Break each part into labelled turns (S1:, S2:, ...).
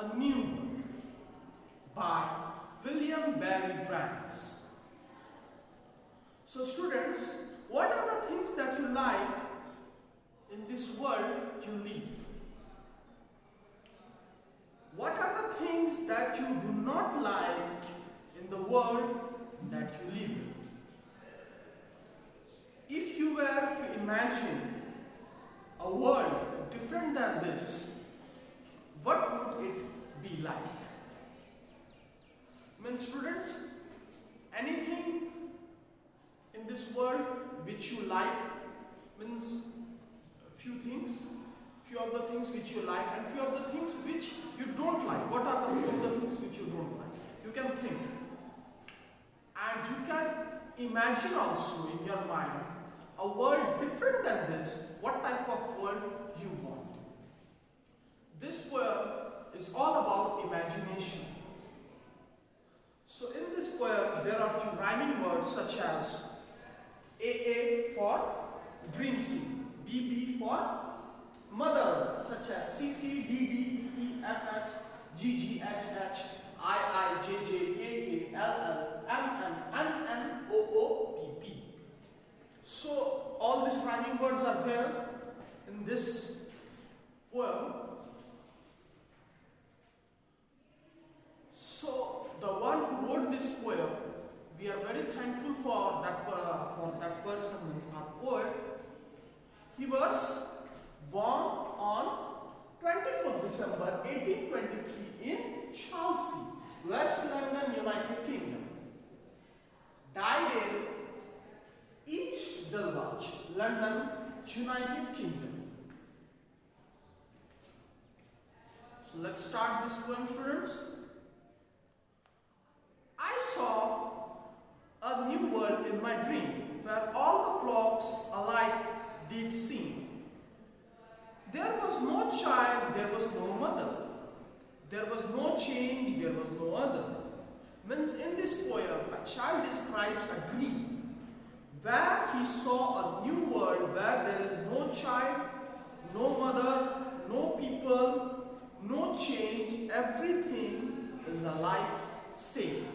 S1: a New World by William Barry Grants. So students, what are the things that you like in this world you live? What are the things that you do not like in the world that you live in? If you were to imagine a world different than this, what would it be like? Students, anything in this world which you like, means few of the things which you like and few of the things which you don't like. What are the few of the things which you don't like? You can think, and you can imagine also in your mind a world different than this. What type of world you want? This poem is all about imagination. So in this poem there are few rhyming words such as AA for dream seed, BB for mother, such as CC, DD, EE, FF, GG, HH, II, JJ, KK, LL, MM, NN, OO, PP. So all these rhyming words are there in this poem. So the one who wrote this poem, we are very thankful for that person, means our poet. He was born on 24th December 1823 in Chelsea, West London, United Kingdom. Died in East Dulwich, London, United Kingdom. So let's start this poem, students. I saw a new world in my dream, where all the flocks alike did sing. There was no child, there was no mother. There was no change, there was no other. Means in this poem, a child describes a dream where he saw a new world where there is no child, no mother, no people, no change, everything is alike, same.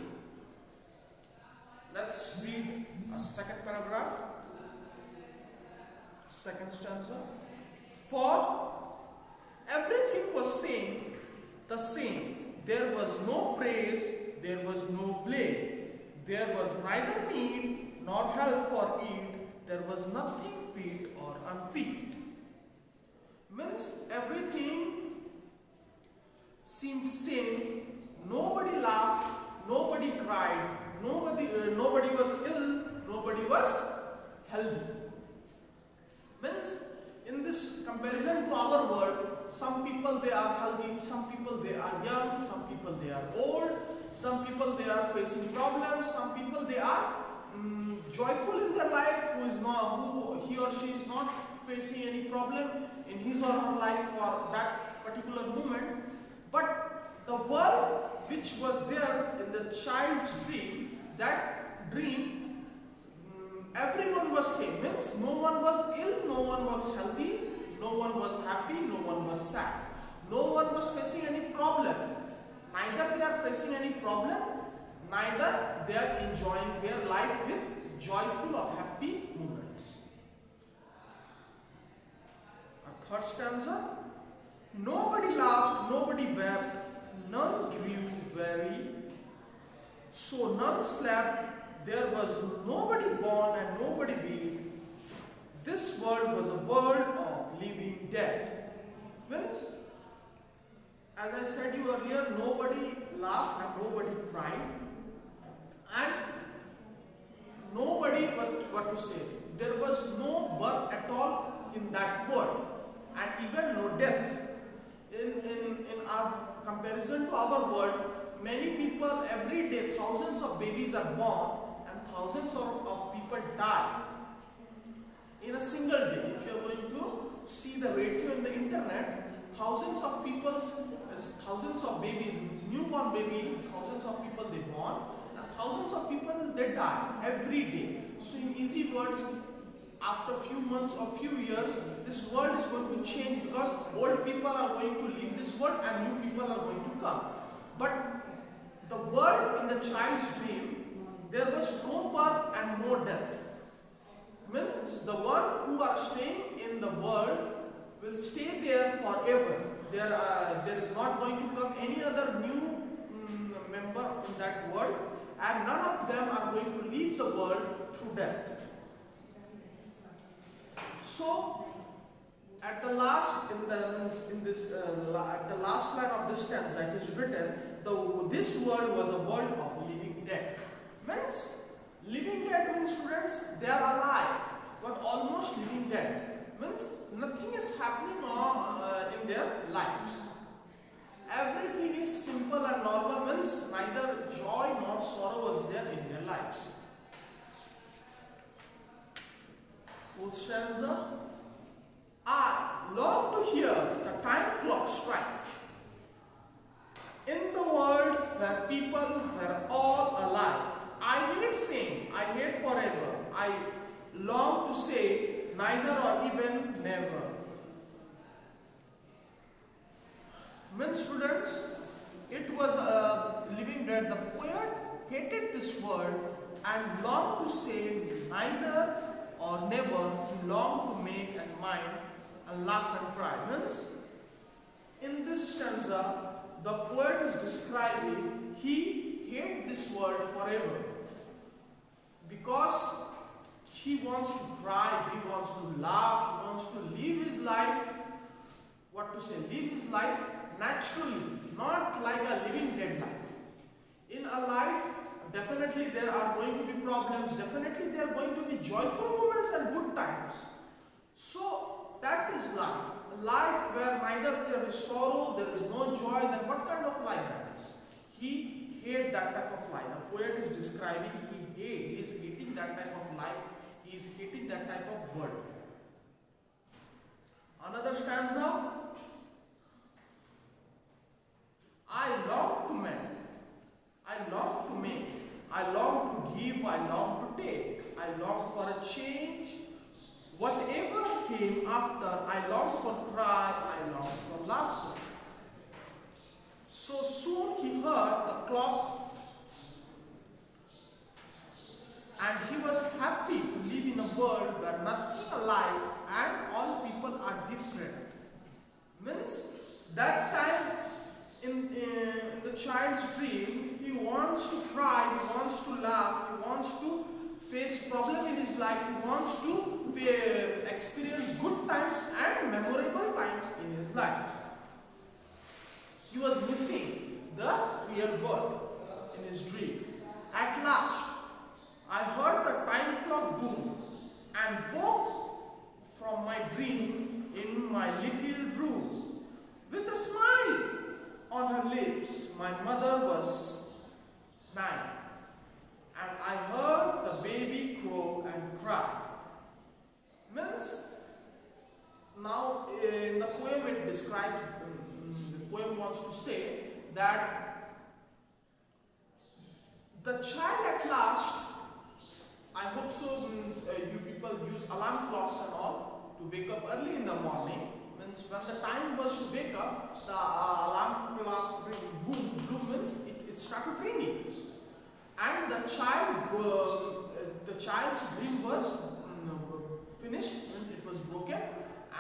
S1: Let's read a second paragraph, second stanza. For everything was the same. There was no praise, there was no blame. There was neither need nor help for it. There was nothing fit or unfit. Means everything seemed same. Nobody laughed, nobody cried, nobody was ill, nobody was healthy. Means in this comparison to our world, some people they are healthy, some people they are young, some people they are old, some people they are facing problems, some people they are joyful in their life, who he or she is not facing any problem in his or her life for that particular moment. But the world which was there in the child's dream, that dream, everyone was same. Means no one was ill, no one was healthy, no one was happy, no one was sad. No one was facing any problem. Neither they are facing any problem, neither they are enjoying their life with joyful or happy moments. Our third stanza. Nobody laughed, nobody wept, none grew weary. So none slept, there was nobody born and nobody wept. This world was a world of living dead. Means, as I said you earlier, nobody laughed and nobody cried. And nobody, what to say, there was no birth at all in that world. And even no death. In our comparison to our world, many people every day, thousands of babies are born and thousands of people die in a single day. If you are going to see the ratio in the internet, thousands of babies, means newborn baby, thousands of people they born and thousands of people they die every day. So in easy words, after few months or few years, this world is going to change, because old people are going to leave this world and new people are going to come. But the world in the child's dream, there was no birth and no death. Means the one who are staying in the world will stay there forever. There is not going to come any other new member in that world, and none of them are going to leave the world through death. So, at the last at the last line of this stanza, it is written, this world was a world of living dead. Means living dead means, students, they are alive but almost living dead. Means nothing is happening in their lives. Everything is simple and normal, means neither joy nor sorrow was there in their lives. Fourth stanza. I long to hear the time clock strike. In the world where people were all alive, I hate saying, I hate forever. I long to say neither or even never. Means, students, it was living dead. The poet hated this world and longed to say neither or never. He longed to make and mind and laugh and cry. Means, in this stanza, the poet is describing he hates this world forever because he wants to cry, he wants to laugh, he wants to live his life. Live his life naturally, not like a living dead life. In a life, definitely there are going to be problems, definitely there are going to be joyful moments and good times. So that is life. A life where neither there is sorrow, there is no joy, then what kind of life that is? He hates that type of life. The poet is describing he is hating that type of life. He is hating that type of world. Another stanza. I long to mend, I long to make, I long to give, I long to take, I long for a change. Whatever came after, I long for cry, I long for laughter. So soon he heard the clock, and he was happy to live in a world where nothing alike and all people are different. Means that time in the child's dream, he wants to cry, he wants to laugh, he wants to face problem in his life, he wants to experience good times and memorable times in his life. He was missing the real world in his dream. At last, I heard the time clock boom and woke from my dream in my little room. With a smile on her lips, my mother was 9, and I heard the baby crow and cry. Means, now in the poem it describes, the poem wants to say that the child at last, I hope so, means you people use alarm clocks and all to wake up early in the morning. Means when the time was to wake up, the alarm clock boom means it started ringing, and the child's dream was finished, means it was broken,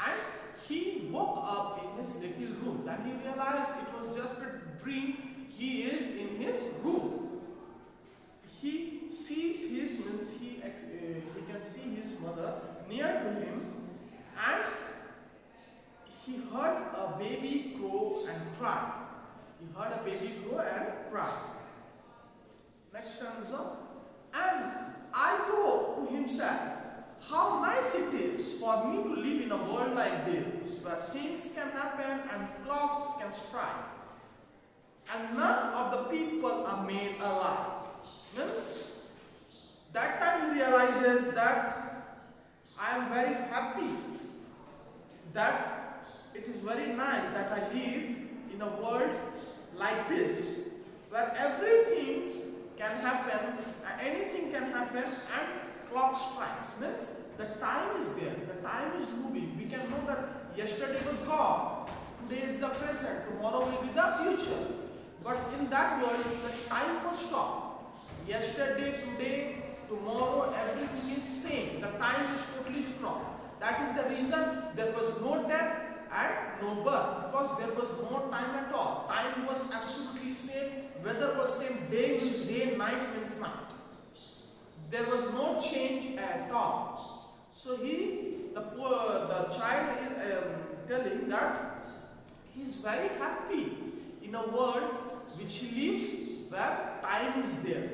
S1: and he woke up in his little room. Then he realized it was just a dream. He is in his room. He sees his, means he can see his mother near to him, and he heard a baby crow and cry. He heard a baby crow and cry. Next stanza. And I thought to himself, how nice it is for me to live in a world like this, where things can happen and clocks can strike, and none of the people are made alike. Means, that time he realizes that I am very happy, that it is very nice that I live in a world like this, where everything can happen, anything can happen, and clock strikes. Means the time is there, the time is moving. We can know that yesterday was gone, today is the present, tomorrow will be the future. But in that world, the time was stopped. Yesterday, today, tomorrow, everything is same. The time is totally stopped. That is the reason there was no death and no birth, because there was no time at all. Time was absolutely same. Weather was same. Day means day, night means night. There was no change at all. So the child is telling that he is very happy in a world which he lives where time is there.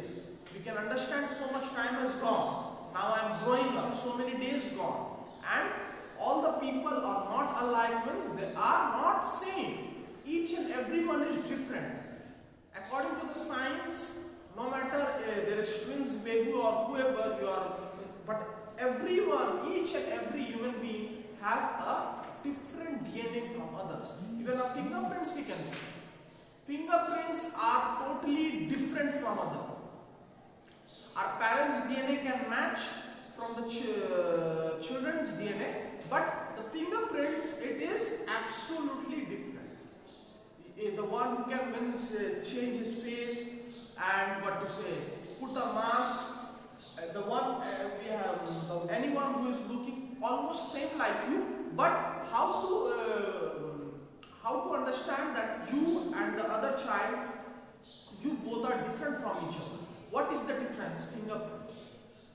S1: We can understand so much time has gone. Now I am growing up, so many days gone, and all the people are not alike, means they are not same. Each and everyone is different. According to the science, no matter there is twins, baby or whoever you are, but everyone, each and every human being have a different DNA from others. Even our fingerprints we can see. Fingerprints are totally different from others. Our parents' DNA can match from the children's DNA, but the fingerprints, it is absolutely different. The one who can change his face and put a mask, the one we have, anyone who is looking almost same like you, but how to understand that you and the other child, you both are different from each other. What is the difference? Fingerprints.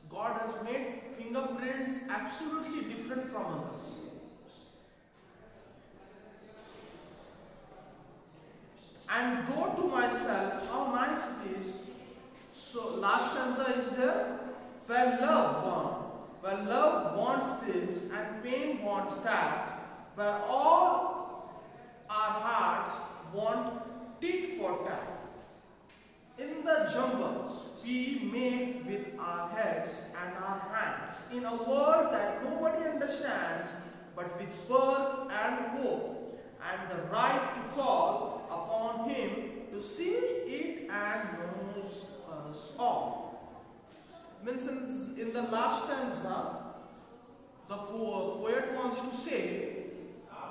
S1: God has made fingerprints absolutely different from others. And go to myself, how nice it is. So last stanza is there. Where love wants this and pain wants that, where all our hearts want tit for tat. In the jumbles we make with our heads and our hands, in a world that nobody understands, but with work and hope, and the right to call upon Him to see it and knows us all. Means in the last stanza, the poet wants to say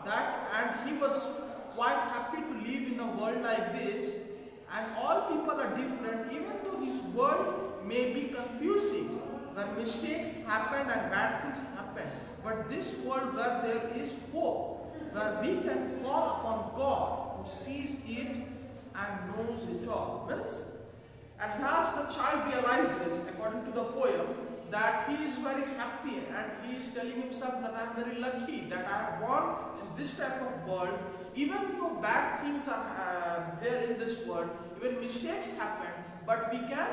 S1: that, and he was quite happy to live in a world like this, and all people are different, even though this world may be confusing, where mistakes happen and bad things happen, but this world where there is hope, where we can call upon God who sees it and knows it all. Means at last the child realizes, according to the poem, that he is very happy, and he is telling himself that I am very lucky that I have born in this type of world. Even though bad things are there in this world, even mistakes happen, but we can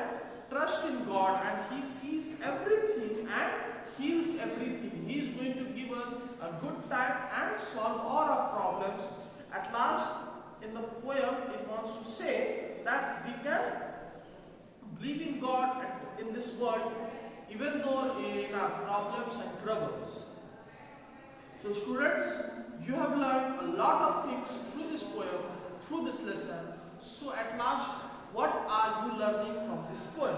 S1: trust in God, and He sees everything and heals everything. He is going to give us a good time and solve all our problems. At last, in the poem, it wants to say that we can believe in God in this world, even though in our problems and troubles. So students, you have learned a lot of things through this poem, through this lesson. So at last, what are you learning from this poem?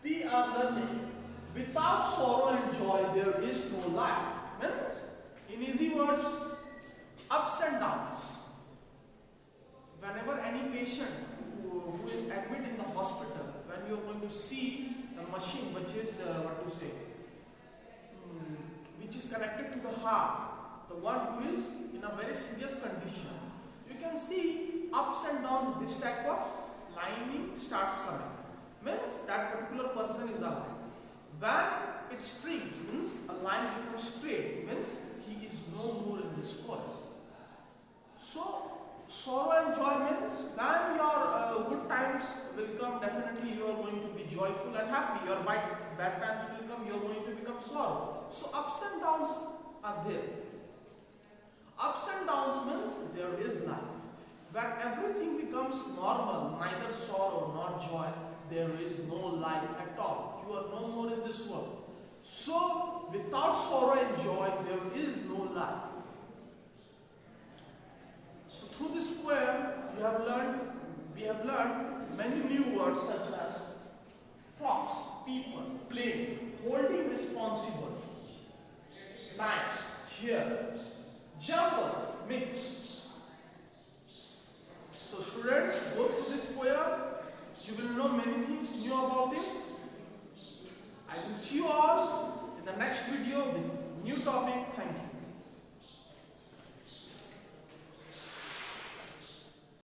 S1: We are learning, without sorrow and joy there is no life. Means, in easy words, ups and downs. Whenever any patient who is admitted in the hospital, when you are going to see the machine which is which is connected to the heart, the one who is in a very serious condition, you can see ups and downs, this type of lining starts coming. Means that particular person is alive. When it strings, means a line becomes straight, means he is no more in this world. So sorrow and joy means when your good times will come, definitely you are going to be joyful and happy. Your bad times will come, you are going to become sorrow. So ups and downs are there. Ups and downs means there is life. When everything becomes normal, neither sorrow nor joy, there is no life at all. You are no more in this world. So without sorrow and joy, there is no life. So through this poem, we have learned many new words such as fox, people, plane, holding responsible, night, here, jumpers, mix. So students, go You will know many things new about it. I will see you all in the next video with new topic. Thank you.